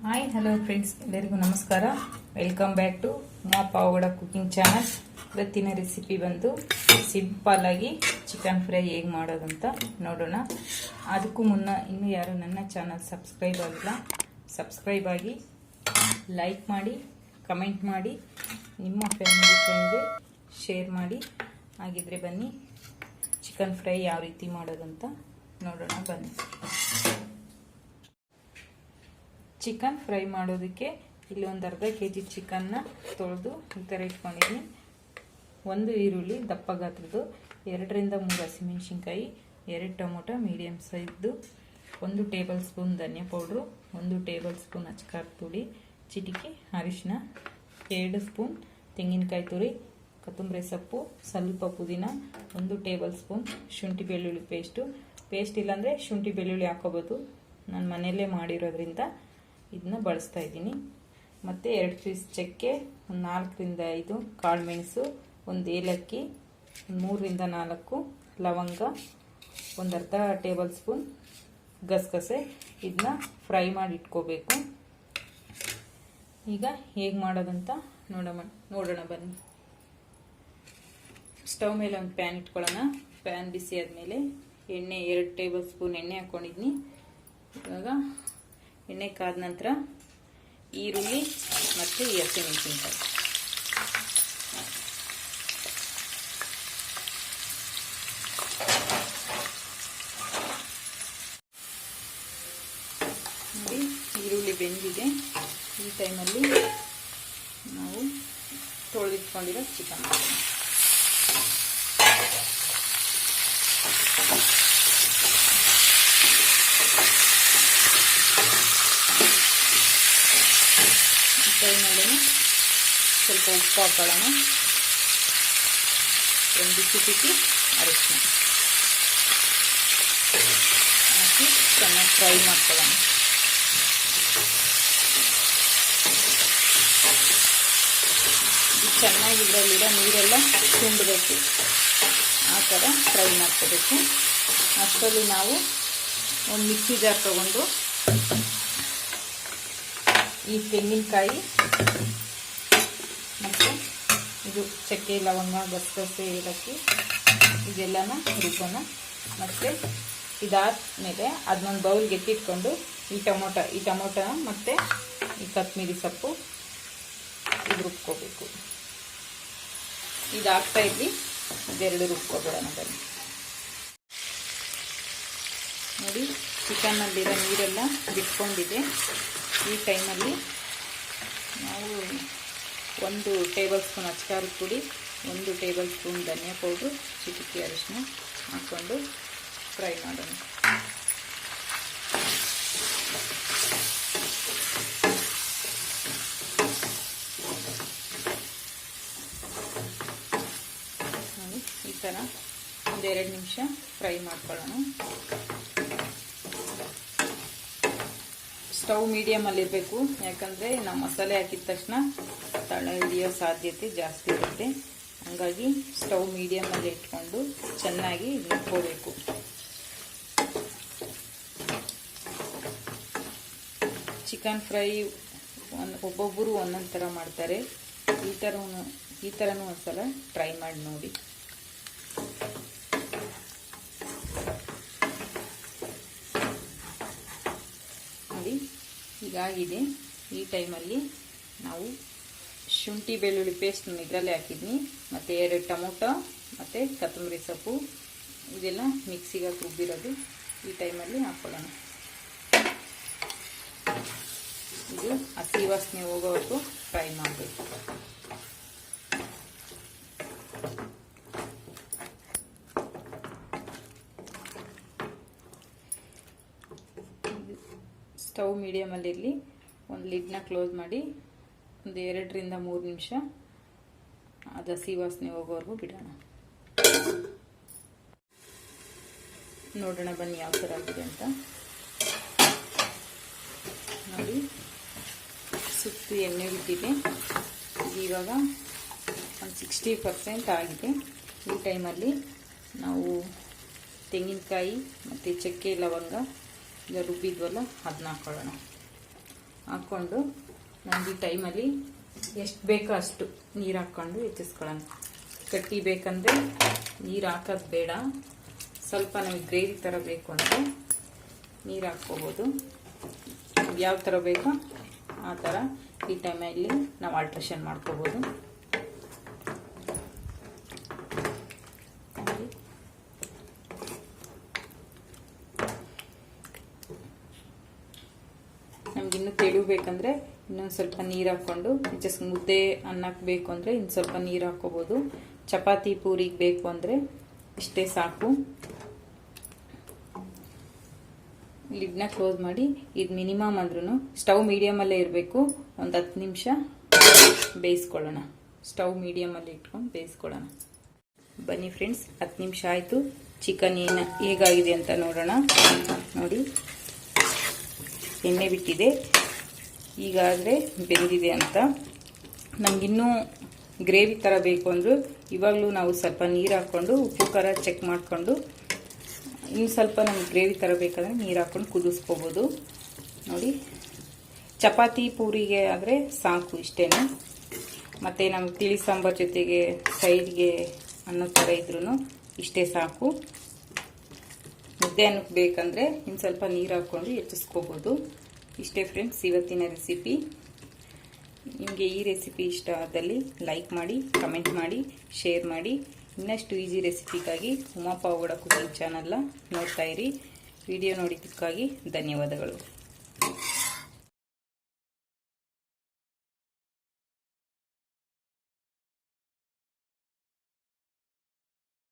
Hi hello friends, ಎಲ್ಲರಿಗೂ ನಮಸ್ಕಾರ. Welcome back to ಮಾ pavagada ಕುಕಿಂಗ್ ಚಾನಲ್. ಇವತ್ತಿನ ರೆಸಿಪಿ ಬಂದು ಸಿಂಪಲ್ ಆಗಿ ಚಿಕನ್ ಫ್ರೈ ಹೇಗೆ ಮಾಡೋದಂತ ನೋಡೋಣ. ಅದಕ್ಕೂ ಮುನ್ನ ಇನ್ನೂ ಯಾರು ನನ್ನ ಚಾನಲ್ ಸಬ್ಸ್ಕ್ರೈಬ್ ಆಗಿಲ್ಲ, ಸಬ್ಸ್ಕ್ರೈಬ್ ಆಗಿ, ಲೈಕ್ ಮಾಡಿ, ಕಮೆಂಟ್ ಮಾಡಿ, ನಿಮ್ಮ ಫ್ಯಾಮಿಲಿ ಫ್ರೆಂಡ್ಗೆ ಶೇರ್ ಮಾಡಿ. ಹಾಗಿದ್ರೆ ಬನ್ನಿ ಚಿಕನ್ ಫ್ರೈ ಯಾವ ರೀತಿ ಮಾಡೋದಂತ ನೋಡೋಣ ಬನ್ನಿ. ಚಿಕನ್ ಫ್ರೈ ಮಾಡೋದಕ್ಕೆ ಇಲ್ಲಿ ಒಂದು ಅರ್ಧ kg ಚಿಕನ್ನ ತೊಳೆದು ಈ ಥರ ಇಟ್ಕೊಂಡಿದ್ದೀನಿ. ಒಂದು ಈರುಳ್ಳಿ ದಪ್ಪ ಗಾತ್ರದ್ದು, 2 ರಿಂದ 3 ಹಸಿಮೆಣಸಿನ್ಕಾಯಿ, 2 ಟೊಮೊಟೊ ಮೀಡಿಯಮ್ ಸೈಜ್ದು, 1 ಟೇಬಲ್ ಸ್ಪೂನ್ ಧನಿಯಾ ಪೌಡ್ರು, 1 ಟೇಬಲ್ ಸ್ಪೂನ್ ಅಚ್ಕಾರದ ಪುಡಿ, ಚಿಟಿಕೆ ಅರಿಶಿನ, 2 ಸ್ಪೂನ್ ತೆಂಗಿನಕಾಯಿ ತುರಿ, ಕೊತ್ತಂಬರಿ ಸೊಪ್ಪು, ಸ್ವಲ್ಪ ಪುದೀನ, 1 ಟೇಬಲ್ ಸ್ಪೂನ್ ಶುಂಠಿ ಬೆಳ್ಳುಳ್ಳಿ ಪೇಸ್ಟ್ ಇಲ್ಲಾಂದರೆ ಶುಂಠಿ ಬೆಳ್ಳುಳ್ಳಿ ಹಾಕೋಬೋದು. ನಾನು ಮನೆಯಲ್ಲೇ ಮಾಡಿರೋದ್ರಿಂದ ಇದನ್ನ ಬಳಸ್ತಾ ಇದ್ದೀನಿ. ಮತ್ತು 2 ಪೀಸ್ ಚಕ್ಕೆ, 4 ರಿಂದ 5 ಕಾಳು ಮೆಣಸು, 1 ಏಲಕ್ಕಿ, 3 ರಿಂದ 4 ಲವಂಗ, 1 ಅರ್ಧ ಟೇಬಲ್ ಸ್ಪೂನ್ ಗಸಗಸೆ. ಇದನ್ನ ಫ್ರೈ ಮಾಡಿ ಇಟ್ಕೋಬೇಕು. ಈಗ ಹೇಗೆ ಮಾಡೋದಂತ ನೋಡೋಣ ಬನ್ನಿ. ಸ್ಟವ್ ಮೇಲೆ ಒಂದು ಪ್ಯಾನ್ ಇಟ್ಕೊಳ್ಳೋಣ. ಪ್ಯಾನ್ ಬಿಸಿ ಆದಮೇಲೆ ಎಣ್ಣೆ 2 ಟೇಬಲ್ ಸ್ಪೂನ್ ಎಣ್ಣೆ ಹಾಕ್ಕೊಂಡಿದ್ದೀನಿ. ಇವಾಗ ಎಣ್ಣೆ ಕಾದ ನಂತರ ಈರುಳ್ಳಿ ಮತ್ತು ಹಸಿಮೆಣಸಿನಕಾಯಿ ನೋಡಿ, ಈರುಳ್ಳಿ ಬೆಂದಿದೆ. ಈ ಟೈಮಲ್ಲಿ ನಾವು ತೊಳೆದಿಟ್ಕೊಂಡಿರೋ ಚಿಕನ್ ಹಾಕೋಣ. ಟೈಮಲ್ಲಿ ಸ್ವಲ್ಪ ಉಪ್ಪು ಹಾಕೊಳ್ಳೋಣ, ಒಂದು ಚಿಟಿಕೆ ಅರಿಶಿನ ಹಾಕಿ ಚೆನ್ನಾಗಿ ಫ್ರೈ ಮಾಡ್ಕೊಳ್ಳೋಣ. ಚೆನ್ನಾಗಿ ಇದರಲ್ಲಿರೋ ನೀರೆಲ್ಲ ತುಂಡಬೇಕು, ಆ ಥರ ಫ್ರೈ ಮಾಡ್ಕೋಬೇಕು. ಅಷ್ಟರಲ್ಲಿ ನಾವು ಒಂದು ಮಿಕ್ಸಿ ಜಾರ್ ತಗೊಂಡು ಈ ತೆಂಗಿನಕಾಯಿ ಮತ್ತು ಇದು ಚಕ್ಕೆ ಲವಂಗ ಗಸಗಸೆ ಏಲಕ್ಕಿ ಇದೆಲ್ಲನ ರುಬ್ಬೋಣ. ಮತ್ತು ಇದಾದಮೇಲೆ ಅದನ್ನೊಂದು ಬೌಲ್ಗೆ ಎತ್ತಿಟ್ಕೊಂಡು ಈ ಟೊಮೊಟೊ ಮತ್ತು ಈ ಕೊತ್ತಂಬರಿ ಸೊಪ್ಪು ಇದು ರುಬ್ಕೋಬೇಕು. ಇದಾಗ್ತಾ ಇದ್ವಿ ಇದೆರಡು ರುಬ್ಕೊಬಿಡೋಣ ಬನ್ನಿ. ನೋಡಿ, ಚಿಕನ್ನಲ್ಲಿರೋ ನೀರೆಲ್ಲ ಬಿಟ್ಕೊಂಡಿದೆ. ಈ ಟೈಮಲ್ಲಿ ನಾವು 1 ಟೇಬಲ್ ಸ್ಪೂನ್ ಅಚ್ಕಾರದ ಪುಡಿ, 1 ಟೇಬಲ್ ಸ್ಪೂನ್ ಧನಿಯಾ ಪೌಡ್ರು, ಚಿಟಿಕೆ ಅರಿಶಿನ ಹಾಕ್ಕೊಂಡು ಫ್ರೈ ಮಾಡೋಣ. ಈ ಥರ 1-2 ನಿಮಿಷ ಫ್ರೈ ಮಾಡ್ಕೊಳ್ಳೋಣ. ಸ್ಟವ್ ಮೀಡಿಯಮಲ್ಲಿರಬೇಕು, ಯಾಕಂದರೆ ನಾವು ಮಸಾಲೆ ಹಾಕಿದ ತಕ್ಷಣ ತಳ ಹಿಡಿಯೋ ಸಾಧ್ಯತೆ ಜಾಸ್ತಿ ಇರುತ್ತೆ. ಹಾಗಾಗಿ ಸ್ಟವ್ ಮೀಡಿಯಮಲ್ಲಿ ಇಟ್ಕೊಂಡು ಚೆನ್ನಾಗಿ ರುಬ್ಕೋಬೇಕು. ಚಿಕನ್ ಫ್ರೈ ಒಬ್ಬೊಬ್ಬರು ಒಂದೊಂದು ಥರ ಮಾಡ್ತಾರೆ. ಈ ಥರನೂ ಒಂದ್ಸಲ ಟ್ರೈ ಮಾಡಿ ನೋಡಿ. ಹೀಗಾಗಿದೆ. ಈ ಟೈಮಲ್ಲಿ ನಾವು ಶುಂಠಿ ಬೆಳ್ಳುಳ್ಳಿ ಪೇಸ್ಟ್ ಇದರಲ್ಲೇ ಹಾಕಿದ್ನಿ, ಮತ್ತು 2 ಟೊಮೊಟೊ ಮತ್ತು ಕೊತ್ತಂಬರಿ ಸೊಪ್ಪು ಇದೆಲ್ಲ ಮಿಕ್ಸಿಗೆ ಹಾಕಿ ರುಬ್ಬಿರೋದು ಈ ಟೈಮಲ್ಲಿ ಹಾಕ್ಕೊಳ್ಳೋಣ. ಇದು ಹಸಿ ವಾಸನೆ ಹೋಗೋವರೆಗೂ ಫ್ರೈ ಮಾಡಬೇಕು. ಸ್ಟವ್ ಮೀಡಿಯಮಲ್ಲಿರಲಿ. ಒಂದು ಲಿಡ್ನ ಕ್ಲೋಸ್ ಮಾಡಿ ಒಂದು 2 ರಿಂದ 3 ನಿಮಿಷ ಅದು ಹಸಿ ವಾಸನೆ ಹೋಗೋವರೆಗೂ ಬಿಡೋಣ. ನೋಡೋಣ ಬನ್ನಿ ಯಾವ ಥರ ಆಗಿದೆ ಅಂತ. ನೋಡಿ, ಸುತ್ತು ಎಣ್ಣೆ ಬಿಟ್ಟಿದೆ. ಇವಾಗ ಒಂದು 60% ಆಗಿದೆ. ಈ ಟೈಮಲ್ಲಿ ನಾವು ತೆಂಗಿನಕಾಯಿ ಮತ್ತು ಚಕ್ಕೆ ಲವಂಗ ಈಗ ರುಬ್ಬಿದ್ವಲ್ಲ ಅದನ್ನ ಹಾಕೊಳ್ಳೋಣ. ಹಾಕ್ಕೊಂಡು ನಮಗೆ ಈ ಟೈಮಲ್ಲಿ ಎಷ್ಟು ಬೇಕೋ ಅಷ್ಟು ನೀರು ಹಾಕ್ಕೊಂಡು ಹೆಚ್ಚಿಸ್ಕೊಳ್ಳೋಣ. ಗಟ್ಟಿ ಬೇಕಂದರೆ ನೀರು ಹಾಕೋದು ಬೇಡ, ಸ್ವಲ್ಪ ನಮಗೆ ಗ್ರೇವಿ ಥರ ಬೇಕು ಅಂದರೆ ನೀರು ಹಾಕ್ಕೋಬೋದು. ಯಾವ ಥರ ಬೇಕೋ ಆ ಥರ ಈ ಟೈಮಲ್ಲಿ ನಾವು ಆಲ್ಟ್ರೇಷನ್ ಮಾಡ್ಕೋಬೋದು. ನಮಗಿನ್ನೂ ತೆಳುಬೇಕಂದ್ರೆ ಇನ್ನೊಂದು ಸ್ವಲ್ಪ ನೀರು ಹಾಕ್ಕೊಂಡು, ಜಸ್ಟ್ ಮುದ್ದೆ ಅನ್ನಕ್ಕೆ ಬೇಕು ಅಂದರೆ ಇನ್ನು ಸ್ವಲ್ಪ ನೀರು ಹಾಕ್ಕೋಬೋದು. ಚಪಾತಿ ಪೂರಿಗೆ ಬೇಕು ಅಂದರೆ ಇಷ್ಟೇ ಸಾಕು. ಲಿಡ್ನ ಕ್ಲೋಸ್ ಮಾಡಿ ಇದು ಮಿನಿಮಮ್ ಅಂದ್ರೂ ಸ್ಟವ್ ಮೀಡಿಯಮಲ್ಲೇ ಇರಬೇಕು. ಒಂದು 10 ನಿಮಿಷ ಬೇಯಿಸ್ಕೊಳ್ಳೋಣ. ಸ್ಟವ್ ಮೀಡಿಯಮಲ್ಲಿ ಇಟ್ಕೊಂಡು ಬೇಯಿಸ್ಕೊಳ್ಳೋಣ. ಬನ್ನಿ ಫ್ರೆಂಡ್ಸ್, 10 ನಿಮಿಷ ಆಯಿತು. ಚಿಕನ್ ಹೇಗಾಗಿದೆ ಅಂತ ನೋಡೋಣ. ನೋಡಿ, ಎಣ್ಣೆ ಬಿಟ್ಟಿದೆ. ಈಗಾದರೆ ಬೆಂದಿದೆ ಅಂತ. ನಮಗಿನ್ನೂ ಗ್ರೇವಿ ಥರ ಬೇಕು ಅಂದರೂ ಇವಾಗಲೂ ನಾವು ಸ್ವಲ್ಪ ನೀರು ಹಾಕ್ಕೊಂಡು ಉಪ್ಪು ಖಾರ ಚೆಕ್ ಮಾಡಿಕೊಂಡು ಇನ್ನು ಸ್ವಲ್ಪ ನಮ್ಗೆ ಗ್ರೇವಿ ಥರ ಬೇಕಾದರೆ ನೀರು ಹಾಕ್ಕೊಂಡು ಕುದಿಸ್ಕೋಬೋದು. ನೋಡಿ, ಚಪಾತಿ ಪೂರಿಗೆ ಆದರೆ ಸಾಕು ಇಷ್ಟೇ. ಮತ್ತು ನಮ್ಗೆ ತಿಳಿ ಸಾಂಬಾರು ಜೊತೆಗೆ ಸೈಡ್ಗೆ ಅನ್ನೋ ಥರ ಇದ್ರೂ ಇಷ್ಟೇ ಸಾಕು. ಮುದ್ದೆ ಅನ್ನಕ್ಕೆ ಬೇಕಂದರೆ ಇನ್ನು ಸ್ವಲ್ಪ ನೀರು ಹಾಕ್ಕೊಂಡು ಹೆಚ್ಚಿಸ್ಕೋಬೋದು. ಇಷ್ಟೇ ಫ್ರೆಂಡ್ಸ್ ಇವತ್ತಿನ ರೆಸಿಪಿ. ನಿಮಗೆ ಈ ರೆಸಿಪಿ ಇಷ್ಟ ಆದಲ್ಲಿ ಲೈಕ್ ಮಾಡಿ, ಕಮೆಂಟ್ ಮಾಡಿ, ಶೇರ್ ಮಾಡಿ. ಇನ್ನಷ್ಟು ಈಸಿ ರೆಸಿಪಿಗಾಗಿ ಉಮಾ ಪವಗಡ ಕುಕಿಂಗ್ ಚಾನಲ್ನ ನೋಡ್ತಾ ಇರಿ. ವಿಡಿಯೋ ನೋಡಿದ್ದಕ್ಕಾಗಿ ಧನ್ಯವಾದಗಳು.